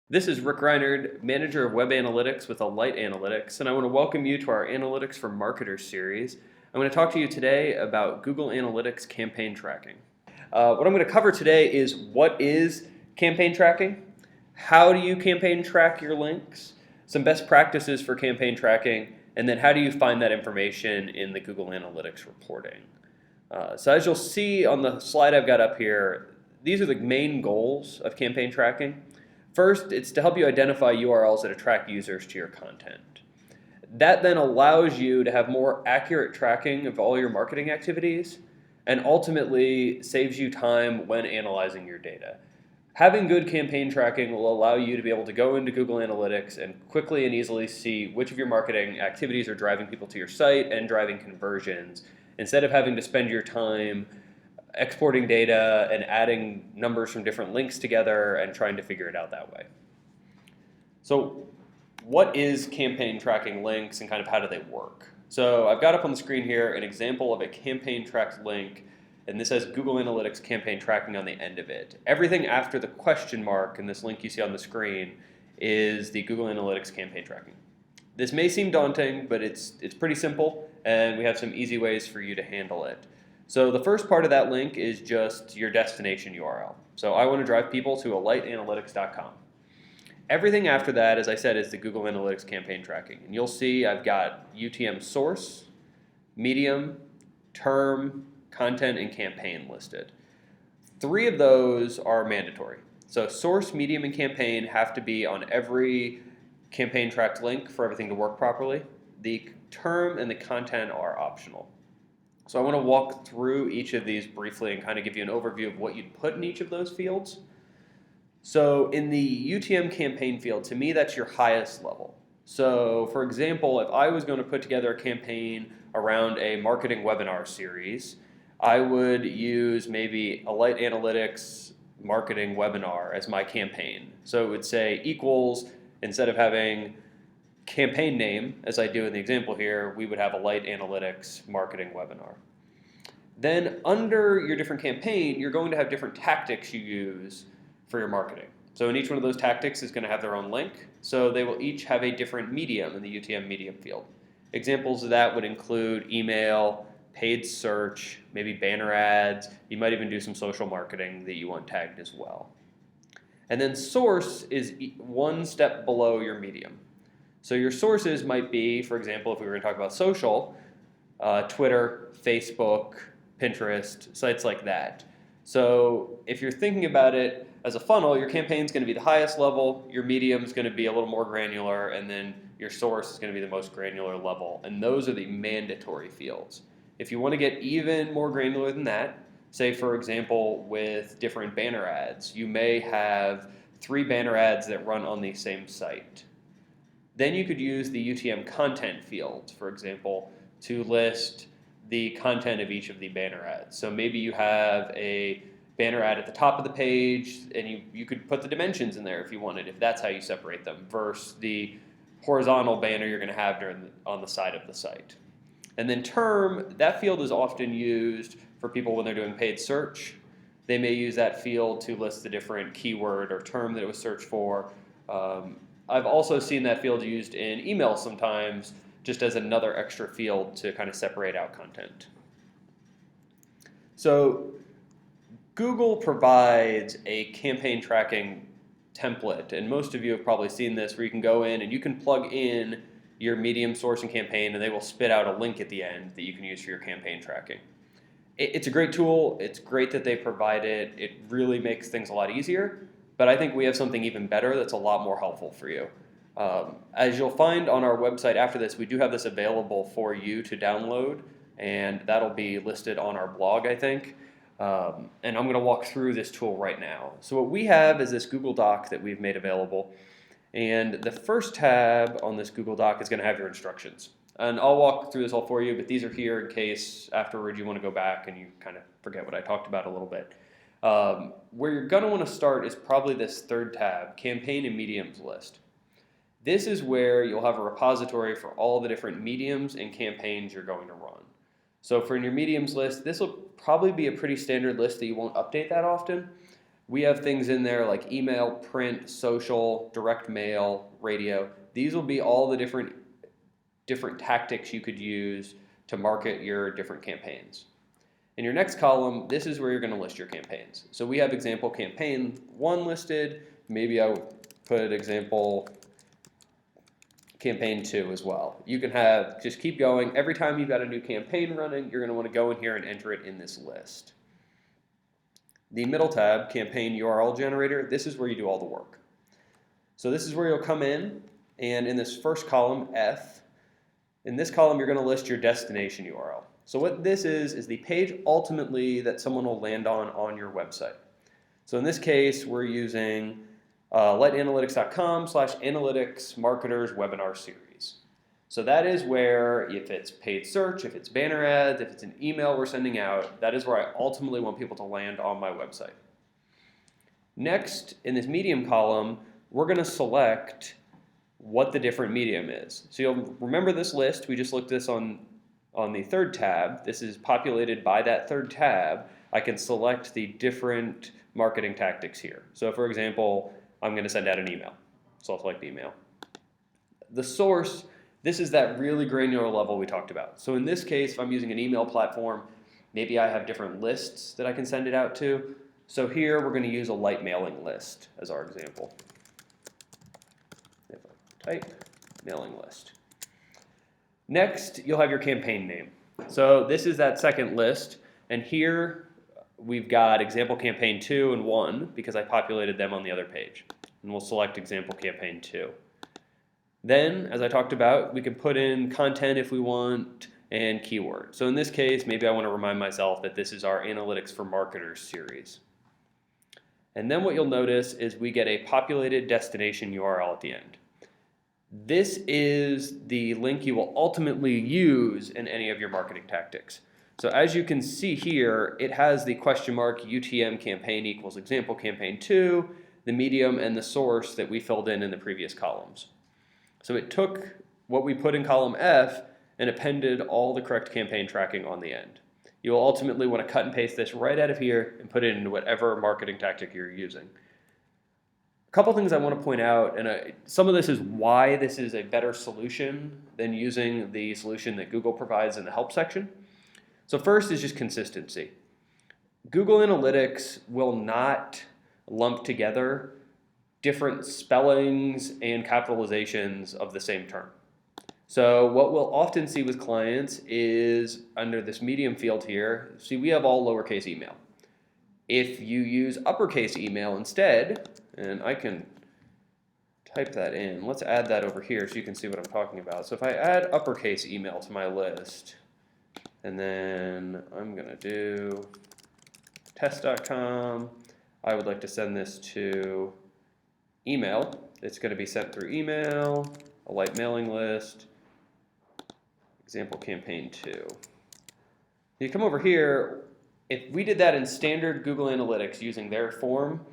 This is Rick Reinard, Manager of Web Analytics with Alight Analytics, and I want to welcome you to our Analytics for Marketers series. I'm going to talk to you today about Google Analytics campaign tracking. What I'm going to cover today is what is campaign tracking, how do you campaign track your links, some best practices for campaign tracking, and then how do you find that information in the Google Analytics reporting. So as you'll see on the slide I've got up here, these are the main goals of campaign tracking. First, it's to help you identify URLs that attract users to your content. That then allows you to have more accurate tracking of all your marketing activities and ultimately saves you time when analyzing your data. Having good campaign tracking will allow you to be able to go into Google Analytics and quickly and easily see which of your marketing activities are driving people to your site and driving conversions, instead of having to spend your time exporting data and adding numbers from different links together and trying to figure it out that way. So what is campaign tracking links and kind of how do they work? So I've got up on the screen here an example of a campaign tracked link, and this has Google Analytics campaign tracking on the end of it. Everything after the question mark in this link you see on the screen is the Google Analytics campaign tracking. This may seem daunting, but it's pretty simple, and we have some easy ways for you to handle it. So the first part of that link is just your destination URL. So I want to drive people to alightanalytics.com. Everything after that, as I said, is the Google Analytics campaign tracking. And you'll see I've got UTM source, medium, term, content, and campaign listed. 3 of those are mandatory. So source, medium, and campaign have to be on every campaign tracked link for everything to work properly. The term and the content are optional. So I want to walk through each of these briefly and kind of give you an overview of what you'd put in each of those fields. So in the UTM campaign field, to me, that's your highest level. So for example, if I was going to put together a campaign around a marketing webinar series, I would use maybe Alight Analytics marketing webinar as my campaign. So it would say equals, instead of having campaign name, as I do in the example here, we would have Alight Analytics marketing webinar. Then under your different campaign, you're going to have different tactics you use for your marketing. So in each one of those tactics is going to have their own link. So they will each have a different medium in the UTM medium field. Examples of that would include email, paid search, maybe banner ads. You might even do some social marketing that you want tagged as well. And then source is one step below your medium. So your sources might be, for example, if we were going to talk about social, Twitter, Facebook, Pinterest, sites like that. So if you're thinking about it as a funnel, your campaign is going to be the highest level, your medium is going to be a little more granular, and then your source is going to be the most granular level. And those are the mandatory fields. If you want to get even more granular than that, say for example with different banner ads, you may have 3 banner ads that run on the same site. Then you could use the UTM content field, for example, to list the content of each of the banner ads. So maybe you have a banner ad at the top of the page, and you could put the dimensions in there if you wanted, if that's how you separate them, versus the horizontal banner you're going to have on the side of the site. And then term, that field is often used for people when they're doing paid search. They may use that field to list the different keyword or term that it was searched for. I've also seen that field used in email sometimes, just as another extra field to kind of separate out content. So Google provides a campaign tracking template, and most of you have probably seen this, where you can go in and you can plug in your medium, source, and campaign, and they will spit out a link at the end that you can use for your campaign tracking. It's a great tool. It's great that they provide it. It really makes things a lot easier. But I think we have something even better that's a lot more helpful for you. As you'll find on our website after this, we do have this available for you to download, and that'll be listed on our blog, I think. And I'm going to walk through this tool right now. So what we have is this Google Doc that we've made available. And the first tab on this Google Doc is going to have your instructions. And I'll walk through this all for you, but these are here in case afterward you want to go back and you kind of forget what I talked about a little bit. Where you're going to want to start is probably this third tab, Campaign and Mediums List. This is where you'll have a repository for all the different mediums and campaigns you're going to run. So for your mediums list, this will probably be a pretty standard list that you won't update that often. We have things in there like email, print, social, direct mail, radio. These will be all the different tactics you could use to market your different campaigns. In your next column, this is where you're going to list your campaigns. So we have example campaign 1 listed. Maybe I would put example campaign 2 as well. You can just keep going. Every time you've got a new campaign running, you're going to want to go in here and enter it in this list. The middle tab, campaign URL generator, this is where you do all the work. So this is where you'll come in, and in this first column, F, in this column you're going to list your destination URL. So what this is the page ultimately that someone will land on your website. So in this case, we're using lightanalytics.com/analytics marketers webinar series. So that is where, if it's paid search, if it's banner ads, if it's an email we're sending out, that is where I ultimately want people to land on my website. Next, in this medium column, we're going to select what the different medium is. So you'll remember this list. We just looked at this on the third tab. This is populated by that third tab. I can select the different marketing tactics here. So for example, I'm going to send out an email. So I'll select email. The source, this is that really granular level we talked about. So in this case, if I'm using an email platform, maybe I have different lists that I can send it out to. So here we're going to use a light mailing list as our example. If I type mailing list. Next, you'll have your campaign name. So this is that second list, and here we've got example campaign 2 and 1 because I populated them on the other page. And we'll select example campaign 2. Then, as I talked about, we can put in content if we want and keyword. So in this case, maybe I want to remind myself that this is our Analytics for Marketers series. And then what you'll notice is we get a populated destination URL at the end. This is the link you will ultimately use in any of your marketing tactics. So as you can see here, it has the question mark UTM campaign equals example campaign 2, the medium, and the source that we filled in the previous columns. So it took what we put in column F and appended all the correct campaign tracking on the end. You will ultimately want to cut and paste this right out of here and put it into whatever marketing tactic you're using. A couple things I want to point out, and some of this is why this is a better solution than using the solution that Google provides in the help section. So first is just consistency. Google Analytics will not lump together different spellings and capitalizations of the same term. So what we'll often see with clients is under this medium field here, see we have all lowercase email. If you use uppercase email instead, and I can type that in, let's add that over here so you can see what I'm talking about. So if I add uppercase email to my list, and then I'm going to do test.com, I would like to send this to email. It's going to be sent through email, a light mailing list, example campaign 2. You come over here, if we did that in standard Google Analytics using their form,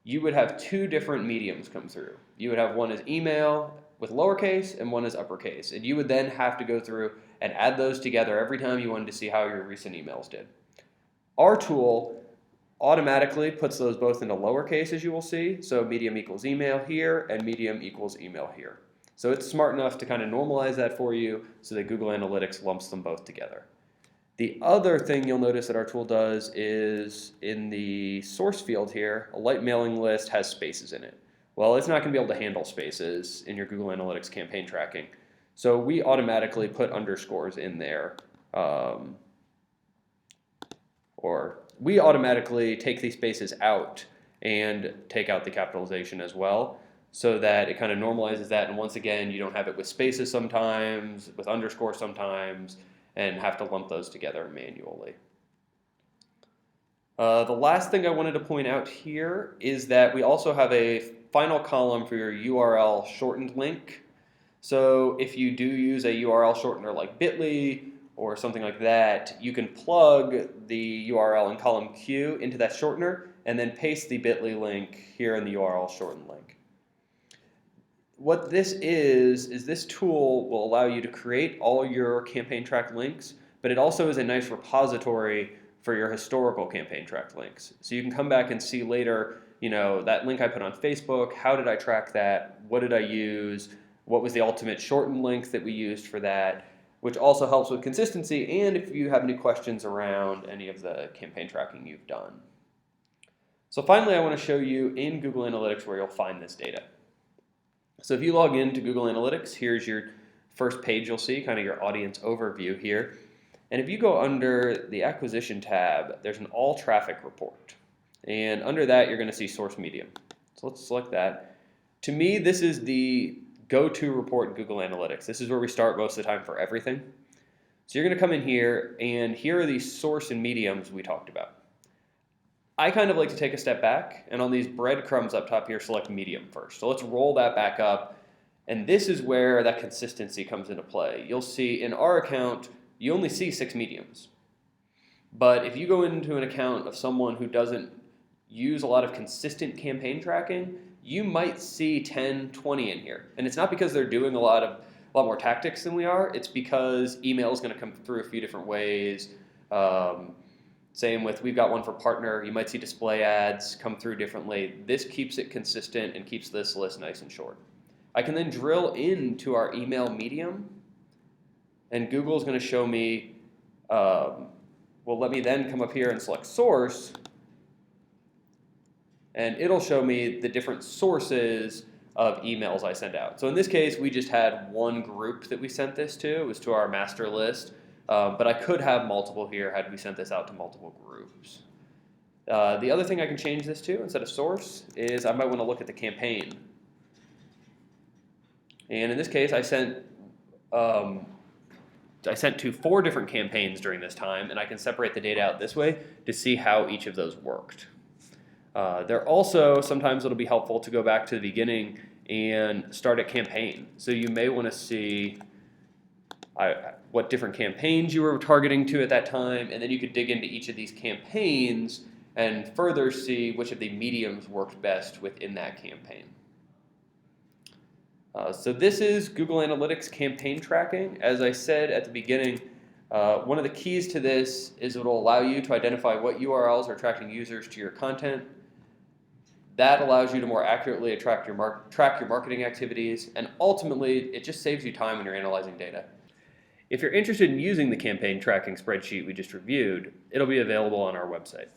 you would have two different mediums come through. You would have one as email with lowercase and one as uppercase. And you would then have to go through and add those together every time you wanted to see how your recent emails did. Our tool automatically puts those both into lowercase, as you will see. So medium equals email here and medium equals email here. So it's smart enough to kind of normalize that for you so that Google Analytics lumps them both together. The other thing you'll notice that our tool does is in the source field here, a light mailing list has spaces in it. Well, it's not going to be able to handle spaces in your Google Analytics campaign tracking. So we automatically put underscores in there, or we automatically take these spaces out and take out the capitalization as well, so that it kind of normalizes that. And once again, you don't have it with spaces sometimes, with underscores sometimes, and have to lump those together manually. The last thing I wanted to point out here is that we also have a final column for your URL shortened link. So if you do use a URL shortener like Bitly or something like that, you can plug the URL in column Q into that shortener and then paste the Bitly link here in the URL shortened link. What this is this tool will allow you to create all your campaign track links, but it also is a nice repository for your historical campaign tracked links. So you can come back and see later, that link I put on Facebook, how did I track that? What did I use? What was the ultimate shortened link that we used for that? Which also helps with consistency and if you have any questions around any of the campaign tracking you've done. So finally, I want to show you in Google Analytics where you'll find this data. So if you log into Google Analytics, here's your first page you'll see, kind of your audience overview here. And if you go under the acquisition tab, there's an all traffic report. And under that, you're going to see source medium. So let's select that. To me, this is the go-to report in Google Analytics. This is where we start most of the time for everything. So you're going to come in here, and here are these source and mediums we talked about. I kind of like to take a step back, and on these breadcrumbs up top here, select medium first. So let's roll that back up, and this is where that consistency comes into play. You'll see in our account, you only see 6 mediums. But if you go into an account of someone who doesn't use a lot of consistent campaign tracking, you might see 10, 20 in here. And it's not because they're doing a lot more tactics than we are. It's because email is going to come through a few different ways. Same with, we've got one for partner. You might see display ads come through differently. This keeps it consistent and keeps this list nice and short. I can then drill into our email medium, and Google is going to show me, let me then come up here and select source, and it'll show me the different sources of emails I send out. So in this case, we just had one group that we sent this to. It was to our master list, but I could have multiple here had we sent this out to multiple groups. The other thing I can change this to instead of source is I might want to look at the campaign. And in this case, I sent to 4 different campaigns during this time, and I can separate the data out this way to see how each of those worked. There also, sometimes it'll be helpful to go back to the beginning and start a campaign. So you may want to see what different campaigns you were targeting to at that time, and then you could dig into each of these campaigns and further see which of the mediums worked best within that campaign. So this is Google Analytics campaign tracking. As I said at the beginning, one of the keys to this is it will allow you to identify what URLs are attracting users to your content. That allows you to more accurately track your marketing activities, and ultimately, it just saves you time when you're analyzing data. If you're interested in using the campaign tracking spreadsheet we just reviewed, it'll be available on our website.